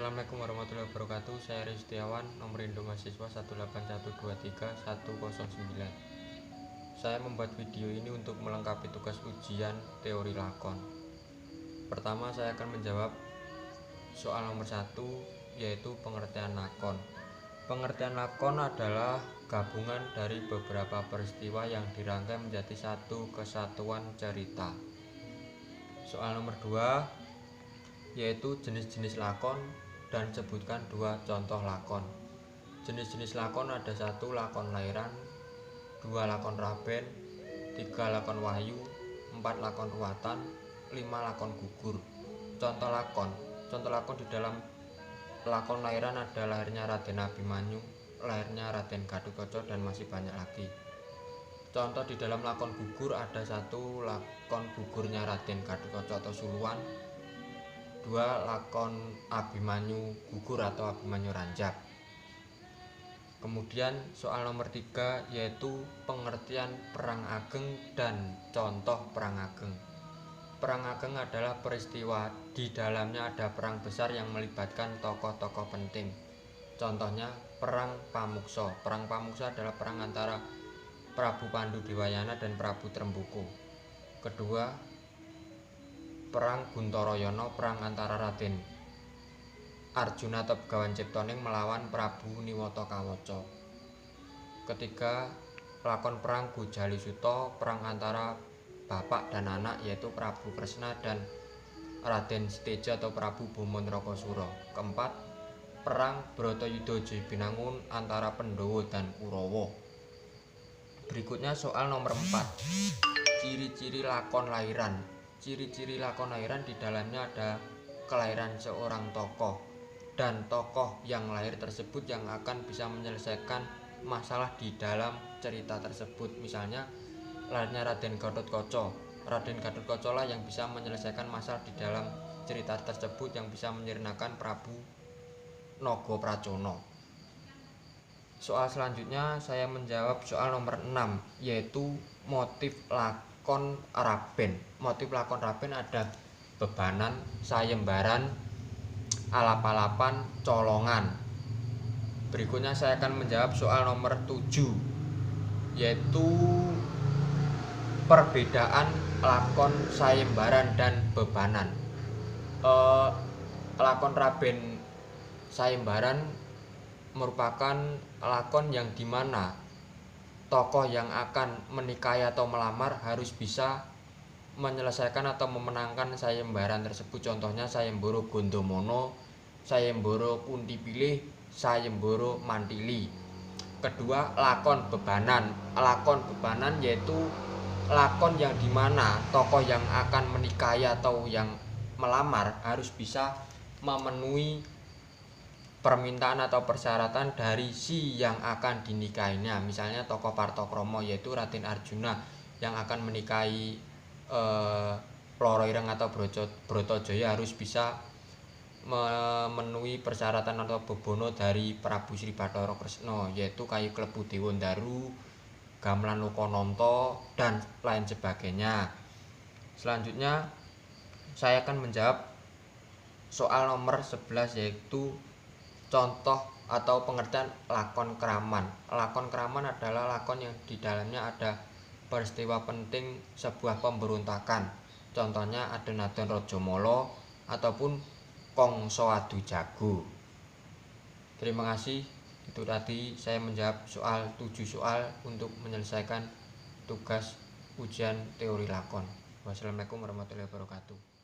Assalamualaikum warahmatullahi wabarakatuh. Saya Rizky Setiawan, nomor induk mahasiswa 18123 109. Saya membuat video ini untuk melengkapi tugas ujian teori lakon. Pertama, saya akan menjawab soal nomor 1, yaitu pengertian lakon. Pengertian lakon adalah gabungan dari beberapa peristiwa yang dirangkai menjadi satu kesatuan cerita. Soal nomor 2, yaitu jenis-jenis lakon dan sebutkan 2 contoh lakon. Jenis-jenis lakon ada 1 lakon lairan, 2 lakon raben, 3 lakon wahyu, 4 lakon ruwatan, 5 lakon gugur. Contoh lakon di dalam lakon lairan ada lahirnya Raden Abimanyu, lahirnya Raden Gathotkaca, dan masih banyak lagi. Contoh di dalam lakon gugur ada 1 lakon gugurnya Raden Gathotkaca atau Suluwan, 2 lakon Abimanyu gugur atau Abimanyu Ranjab. Kemudian soal nomor 3, yaitu pengertian perang ageng dan contoh perang ageng. Perang ageng adalah peristiwa di dalamnya ada perang besar yang melibatkan tokoh-tokoh penting. Contohnya perang Pamuksa. Perang Pamuksa adalah perang antara Prabu Pandhudiwayana dan Prabu Trembuku. Kedua, perang Guntaroyono, perang antara Raden Arjuna atau Begawan Ciptoning melawan Prabu Niwata-Kawaca. Ketiga, lakon perang Gujalisuta, perang antara bapak dan anak, yaitu Prabu Kresna dan Raden Seteja atau Prabu Bomonrokosuro. Keempat, perang Bratayuda Jayabinangun antara Pandhawa dan Kurawa. Berikutnya soal nomor 4, ciri-ciri lakon lairan. Ciri-ciri lakon lairan di dalamnya ada kelahiran seorang tokoh dan tokoh yang lahir tersebut yang akan bisa menyelesaikan masalah di dalam cerita tersebut. Misalnya lahirnya Raden Gathotkaca. Raden Gathotkaca lah yang bisa menyelesaikan masalah di dalam cerita tersebut, yang bisa menyirnakan Prabu Nagapracana. Soal selanjutnya saya menjawab soal nomor 6, yaitu motif lakon raben. Motif lakon raben ada bebanan, sayembaran, alap-alapan, colongan. Berikutnya saya akan menjawab soal nomor 7, yaitu perbedaan lakon sayembaran dan bebanan. Lakon raben sayembaran merupakan lakon yang dimana tokoh yang akan menikahi atau melamar harus bisa menyelesaikan atau memenangkan sayembaran tersebut. Contohnya sayembara Gondomono, sayembara Kuntipilih, sayembara Mantili. Kedua, lakon bebanan. Lakon bebanan yaitu lakon yang dimana tokoh yang akan menikahi atau yang melamar harus bisa memenuhi permintaan atau persyaratan dari si yang akan dinikahinya. Misalnya tokoh Partokromo yaitu Raden Arjuna yang akan menikahi Ploro Ireng atau Bratajaya harus bisa memenuhi persyaratan atau bebono dari Prabu Sri Bathara Kresna, yaitu kayu klebu Dewa Ndaru, gamelan Lokananta, dan lain sebagainya. Selanjutnya saya akan menjawab soal nomor 11, yaitu contoh atau pengertian lakon kraman. Lakon kraman adalah lakon yang di dalamnya ada peristiwa penting sebuah pemberontakan. Contohnya Aden-aden Rajamala ataupun Kangsa Adu Jago. Terima kasih. Itu tadi saya menjawab 7 soal untuk menyelesaikan tugas ujian teori lakon. Wassalamualaikum warahmatullahi wabarakatuh.